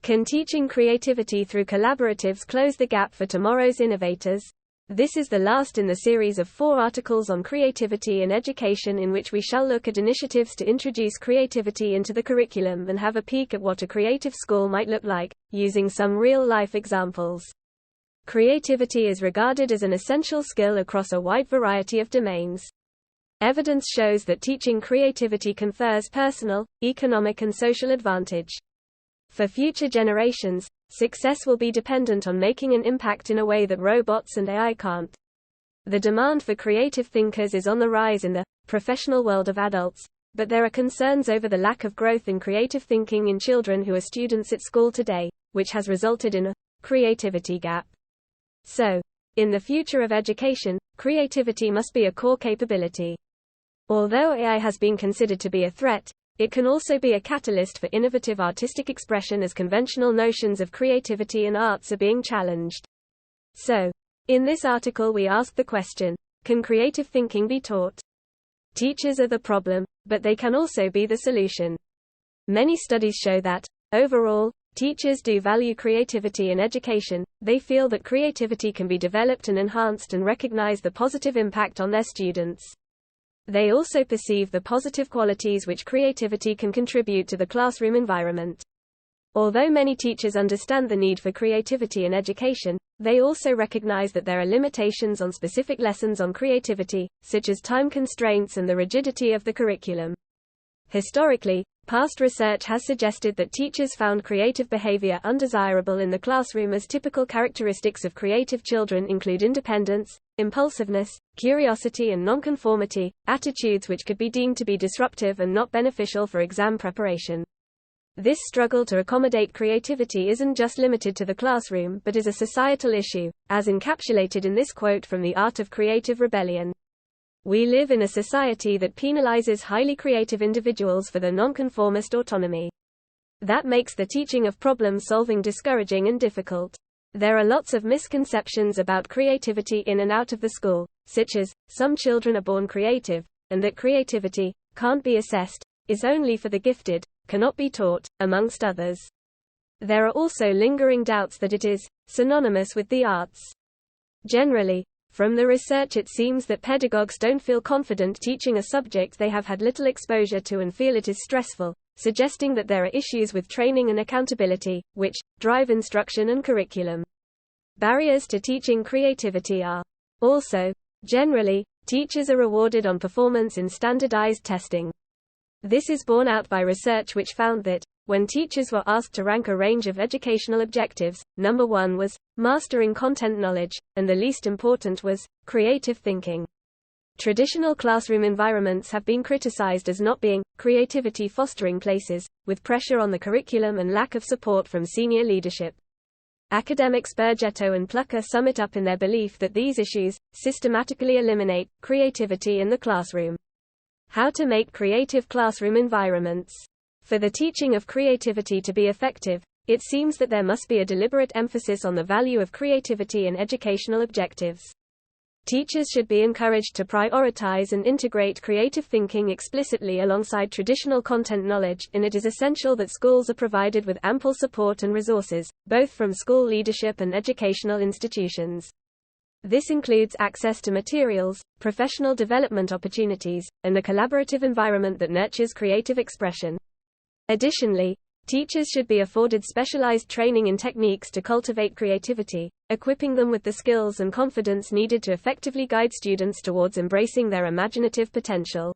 Can teaching creativity through collaboratives close the gap for tomorrow's innovators? This is the last in the series of 4 articles on creativity in education, in which we shall look at initiatives to introduce creativity into the curriculum and have a peek at what a creative school might look like, using some real-life examples. Creativity is regarded as an essential skill across a wide variety of domains. Evidence shows that teaching creativity confers personal, economic and social advantage. For future generations, success will be dependent on making an impact in a way that robots and AI can't. The demand for creative thinkers is on the rise in the professional world of adults, but there are concerns over the lack of growth in creative thinking in children who are students at school today, which has resulted in a creativity gap. So, in the future of education, creativity must be a core capability. Although AI has been considered to be a threat, it can also be a catalyst for innovative artistic expression as conventional notions of creativity and arts are being challenged. So, in this article we ask the question, can creative thinking be taught? Teachers are the problem, but they can also be the solution. Many studies show that, overall, teachers do value creativity in education. They feel that creativity can be developed and enhanced and recognize the positive impact on their students. They also perceive the positive qualities which creativity can contribute to the classroom environment. Although many teachers understand the need for creativity in education, they also recognize that there are limitations on specific lessons on creativity, such as time constraints and the rigidity of the curriculum. Historically, past research has suggested that teachers found creative behavior undesirable in the classroom, as typical characteristics of creative children include independence, impulsiveness, curiosity and nonconformity, attitudes which could be deemed to be disruptive and not beneficial for exam preparation. This struggle to accommodate creativity isn't just limited to the classroom but is a societal issue, as encapsulated in this quote from The Art of Creative Rebellion. We live in a society that penalizes highly creative individuals for their nonconformist autonomy. That makes the teaching of problem-solving discouraging and difficult. There are lots of misconceptions about creativity in and out of the school, such as, some children are born creative, and that creativity can't be assessed, is only for the gifted, cannot be taught, amongst others. There are also lingering doubts that it is synonymous with the arts. Generally, from the research it seems that pedagogues don't feel confident teaching a subject they have had little exposure to and feel it is stressful, suggesting that there are issues with training and accountability, which drive instruction and curriculum. Barriers to teaching creativity are also, generally, teachers are rewarded on performance in standardized testing. This is borne out by research which found that, when teachers were asked to rank a range of educational objectives, number 1 was mastering content knowledge, and the least important was creative thinking. Traditional classroom environments have been criticized as not being creativity fostering places, with pressure on the curriculum and lack of support from senior leadership. Academics Bergetto and Plucker sum it up in their belief that these issues systematically eliminate creativity in the classroom. How to make creative classroom environments. For the teaching of creativity to be effective, it seems that there must be a deliberate emphasis on the value of creativity in educational objectives. Teachers should be encouraged to prioritize and integrate creative thinking explicitly alongside traditional content knowledge, and it is essential that schools are provided with ample support and resources, both from school leadership and educational institutions. This includes access to materials, professional development opportunities, and a collaborative environment that nurtures creative expression. Additionally, teachers should be afforded specialized training in techniques to cultivate creativity, equipping them with the skills and confidence needed to effectively guide students towards embracing their imaginative potential.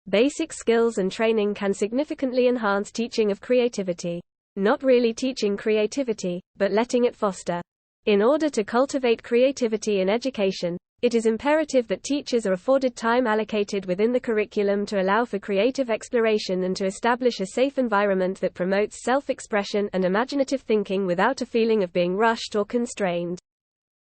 Basic skills and training can significantly enhance teaching of creativity. Not really teaching creativity, but letting it foster. In order to cultivate creativity in education, it is imperative that teachers are afforded time allocated within the curriculum to allow for creative exploration and to establish a safe environment that promotes self-expression and imaginative thinking without a feeling of being rushed or constrained.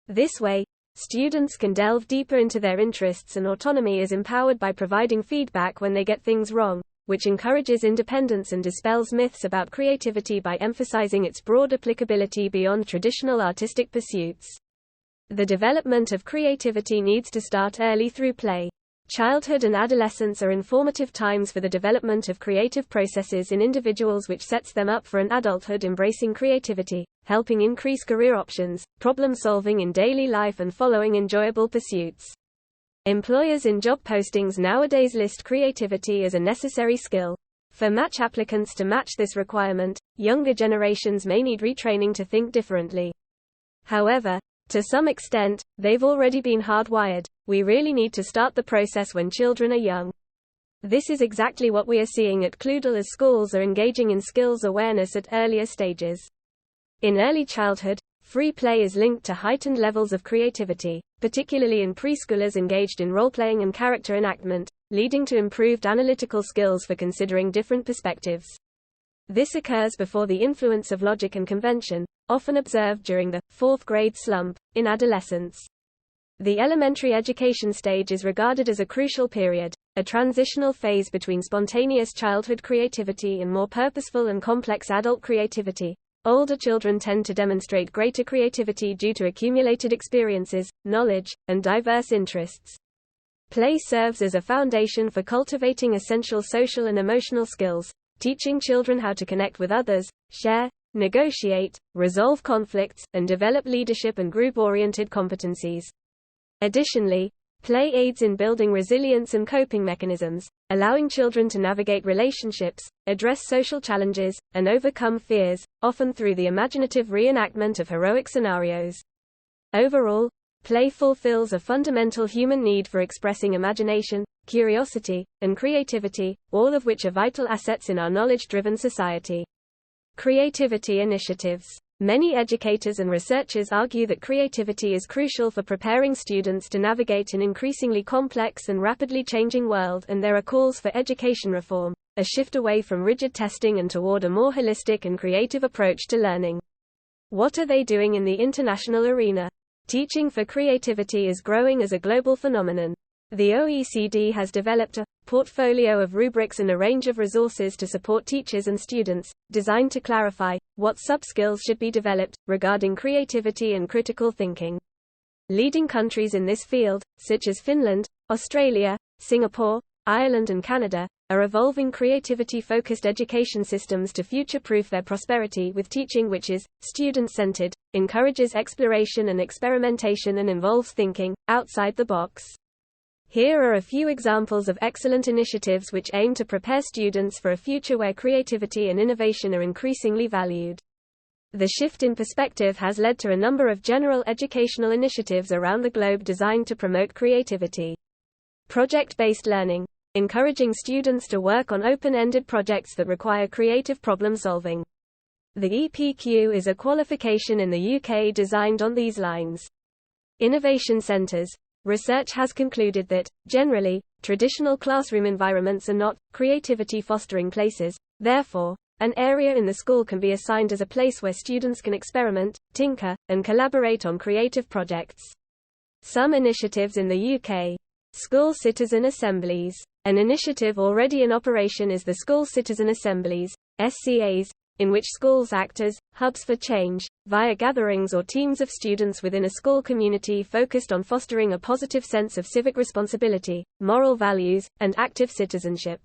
This way, students can delve deeper into their interests, and autonomy is empowered by providing feedback when they get things wrong, which encourages independence and dispels myths about creativity by emphasizing its broad applicability beyond traditional artistic pursuits. The development of creativity needs to start early through play. Childhood and adolescence are informative times for the development of creative processes in individuals, which sets them up for an adulthood embracing creativity, helping increase career options, problem solving in daily life, and following enjoyable pursuits. Employers in job postings nowadays list creativity as a necessary skill. For match applicants to match this requirement, younger generations may need retraining to think differently. However, to some extent, they've already been hardwired. We really need to start the process when children are young. This is exactly what we are seeing at Cloudel, as schools are engaging in skills awareness at earlier stages. In early childhood, free play is linked to heightened levels of creativity, particularly in preschoolers engaged in role-playing and character enactment, leading to improved analytical skills for considering different perspectives. This occurs before the influence of logic and convention, often observed during the fourth grade slump, in adolescence. The elementary education stage is regarded as a crucial period, a transitional phase between spontaneous childhood creativity and more purposeful and complex adult creativity. Older children tend to demonstrate greater creativity due to accumulated experiences, knowledge, and diverse interests. Play serves as a foundation for cultivating essential social and emotional skills, teaching children how to connect with others, share, negotiate, resolve conflicts, and develop leadership and group-oriented competencies. Additionally, play aids in building resilience and coping mechanisms, allowing children to navigate relationships, address social challenges, and overcome fears, often through the imaginative reenactment of heroic scenarios. Overall, play fulfills a fundamental human need for expressing imagination, curiosity, and creativity, all of which are vital assets in our knowledge-driven society. Creativity initiatives. Many educators and researchers argue that creativity is crucial for preparing students to navigate an increasingly complex and rapidly changing world, and there are calls for education reform, a shift away from rigid testing and toward a more holistic and creative approach to learning. What are they doing in the international arena? Teaching for creativity is growing as a global phenomenon. The OECD has developed a portfolio of rubrics and a range of resources to support teachers and students, designed to clarify what sub-skills should be developed regarding creativity and critical thinking. Leading countries in this field, such as Finland, Australia, Singapore, Ireland, and Canada, are evolving creativity-focused education systems to future-proof their prosperity with teaching which is student-centered, encourages exploration and experimentation, and involves thinking outside the box. Here are a few examples of excellent initiatives which aim to prepare students for a future where creativity and innovation are increasingly valued. The shift in perspective has led to a number of general educational initiatives around the globe designed to promote creativity. Project-based learning, encouraging students to work on open-ended projects that require creative problem-solving. The EPQ is a qualification in the UK designed on these lines. Innovation centres. Research has concluded that, generally, traditional classroom environments are not creativity-fostering places. Therefore, an area in the school can be assigned as a place where students can experiment, tinker, and collaborate on creative projects. Some initiatives in the UK. School Citizen Assemblies. An initiative already in operation is the School Citizen Assemblies, SCAs, in which schools act as hubs for change, via gatherings or teams of students within a school community focused on fostering a positive sense of civic responsibility, moral values, and active citizenship.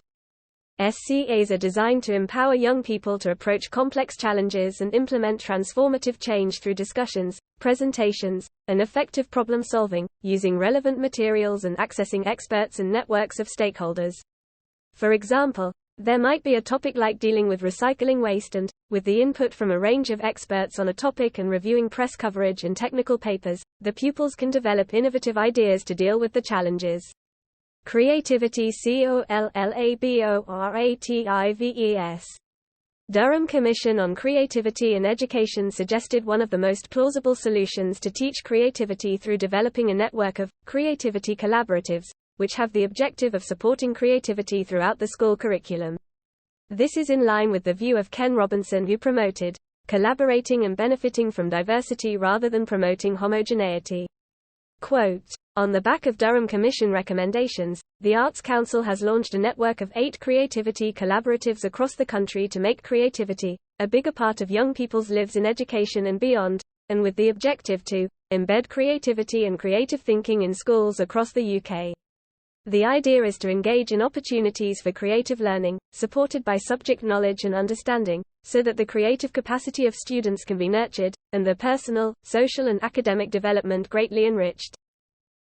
SCAs are designed to empower young people to approach complex challenges and implement transformative change through discussions, presentations, and effective problem-solving, using relevant materials and accessing experts and networks of stakeholders. For example, there might be a topic like dealing with recycling waste and, with the input from a range of experts on a topic and reviewing press coverage and technical papers, the pupils can develop innovative ideas to deal with the challenges. Creativity Collaboratives. Durham Commission on Creativity in Education suggested one of the most plausible solutions to teach creativity through developing a network of creativity collaboratives, which have the objective of supporting creativity throughout the school curriculum. This is in line with the view of Ken Robinson, who promoted collaborating and benefiting from diversity rather than promoting homogeneity. Quote, "On the back of Durham Commission recommendations, the Arts Council has launched a network of 8 creativity collaboratives across the country to make creativity a bigger part of young people's lives in education and beyond, and with the objective to embed creativity and creative thinking in schools across the UK." The idea is to engage in opportunities for creative learning, supported by subject knowledge and understanding, so that the creative capacity of students can be nurtured, and their personal, social and academic development greatly enriched.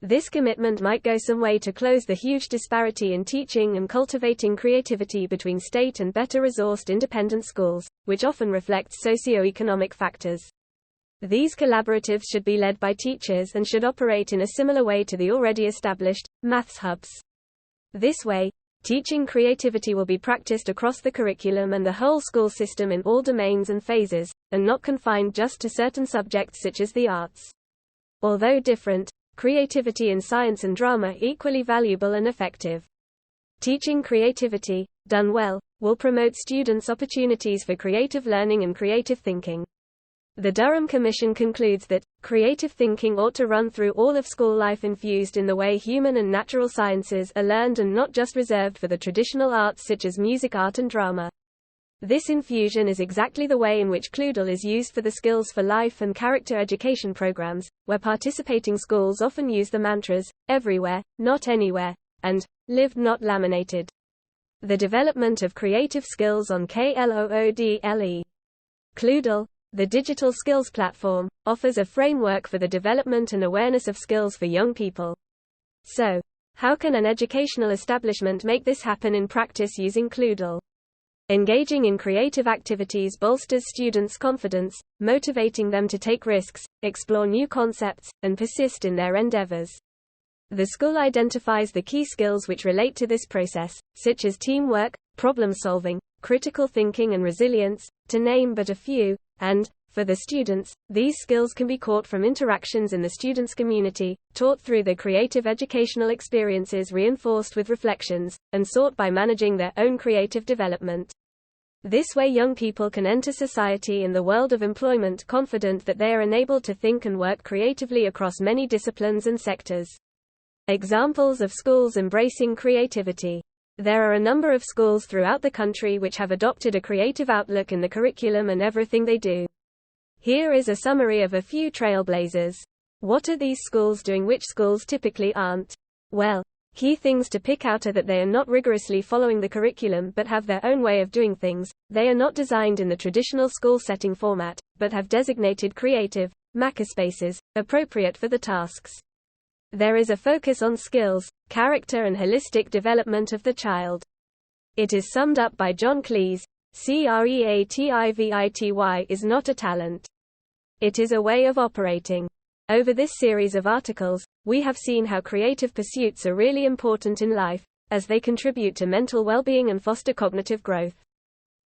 This commitment might go some way to close the huge disparity in teaching and cultivating creativity between state and better-resourced independent schools, which often reflects socio-economic factors. These collaboratives should be led by teachers and should operate in a similar way to the already established maths hubs. This way, teaching creativity will be practiced across the curriculum and the whole school system in all domains and phases, and not confined just to certain subjects such as the arts. Although different, creativity in science and drama are equally valuable and effective. Teaching creativity, done well, will promote students' opportunities for creative learning and creative thinking. The Durham Commission concludes that creative thinking ought to run through all of school life, infused in the way human and natural sciences are learned and not just reserved for the traditional arts such as music, art and drama. This infusion is exactly the way in which Cluedel is used for the Skills for Life and character education programs, where participating schools often use the mantras, everywhere, not anywhere, and lived not laminated. The development of creative skills on KLOODLE. Cluedel, the digital skills platform, offers a framework for the development and awareness of skills for young people. So, how can an educational establishment make this happen in practice using Cluedel? Engaging in creative activities bolsters students' confidence, motivating them to take risks, explore new concepts, and persist in their endeavors. The school identifies the key skills which relate to this process, such as teamwork, problem-solving, critical thinking and resilience, to name but a few, and, for the students, these skills can be caught from interactions in the students' community, taught through the creative educational experiences reinforced with reflections, and sought by managing their own creative development. This way young people can enter society and the world of employment confident that they are enabled to think and work creatively across many disciplines and sectors. Examples of schools embracing creativity. There are a number of schools throughout the country which have adopted a creative outlook in the curriculum and everything they do. Here is a summary of a few trailblazers. What are these schools doing which schools typically aren't? Well, key things to pick out are that they are not rigorously following the curriculum but have their own way of doing things. They are not designed in the traditional school setting format, but have designated creative makerspaces, appropriate for the tasks. There is a focus on skills, character and holistic development of the child. It is summed up by John Cleese, creativity is not a talent. It is a way of operating. Over this series of articles, we have seen how creative pursuits are really important in life, as they contribute to mental well-being and foster cognitive growth.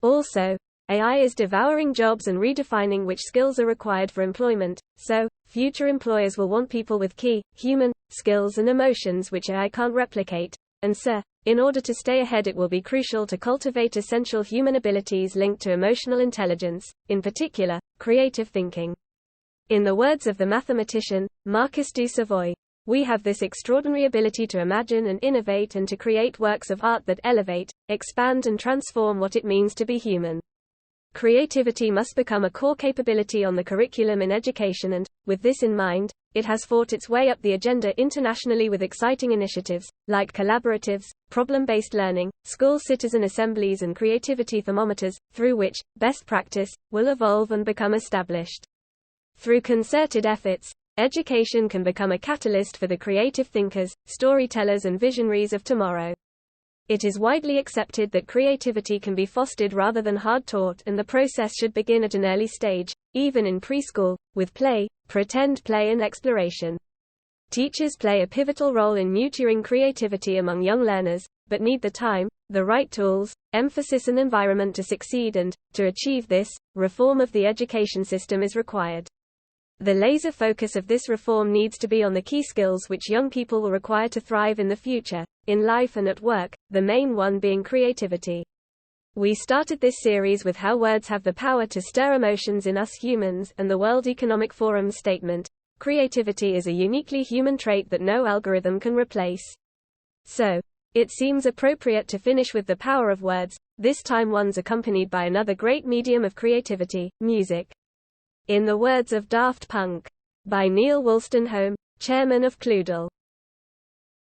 Also, AI is devouring jobs and redefining which skills are required for employment, so, future employers will want people with key, human, skills and emotions which AI can't replicate, and so, in order to stay ahead it will be crucial to cultivate essential human abilities linked to emotional intelligence, in particular, creative thinking. In the words of the mathematician, Marquis du Savoy, we have this extraordinary ability to imagine and innovate and to create works of art that elevate, expand and transform what it means to be human. Creativity must become a core capability on the curriculum in education and, with this in mind, it has fought its way up the agenda internationally with exciting initiatives, like collaboratives, problem-based learning, school citizen assemblies and creativity thermometers, through which, best practice, will evolve and become established. Through concerted efforts, education can become a catalyst for the creative thinkers, storytellers and visionaries of tomorrow. It is widely accepted that creativity can be fostered rather than hard-taught, and the process should begin at an early stage, even in preschool, with play, pretend play and exploration. Teachers play a pivotal role in nurturing creativity among young learners, but need the time, the right tools, emphasis and environment to succeed and, to achieve this, reform of the education system is required. The laser focus of this reform needs to be on the key skills which young people will require to thrive in the future, in life and at work, the main one being creativity. We started this series with how words have the power to stir emotions in us humans, and the World Economic Forum's statement, creativity is a uniquely human trait that no algorithm can replace. So, it seems appropriate to finish with the power of words, this time ones accompanied by another great medium of creativity, music. In the words of Daft Punk, by Neil Wolstenholme, chairman of Cluedel.